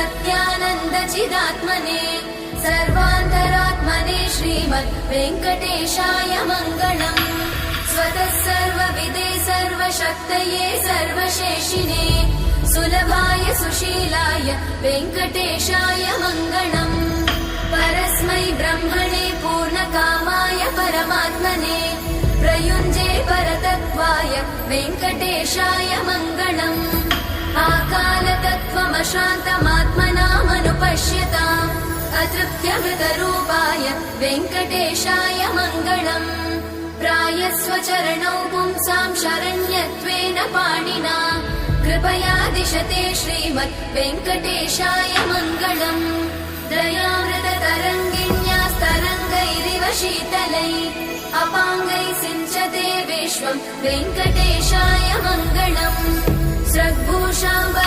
सत्यानन्दचिदात्मने सर्वान्तरात्मने श्रीमद् वेङ्कटेशाय मङ्गलम्। स्वतः सर्वविदे सर्वशक्तये सर्वशेषिणे सुलभाय सुशीलाय वेङ्कटेशाय मङ्गलम्। परस्मै ब्रह्मणे पूर्णकामाय परमात्मने प्रयुञ्जे परतत्त्वाय वेङ्कटेशाय मङ्गलम्। आकालतत्त्वमशान्तमात्मनामनुपश्यताम् अतृप्त्यमृतरूपाय वेङ्कटेशाय मङ्गलम्। प्रायस्वचरणौ पुंसां शरण्यत्वेन पाणिना कृपया दिशते श्रीमद् वेङ्कटेशाय मङ्गलम्। दयामृततरङ्गिण्यास्तरङ्गैरिव शीतलै अपाङ्गैः सिञ्चते विश्वं वेङ्कटेशाय मङ्गलम्। स्रग्भूषां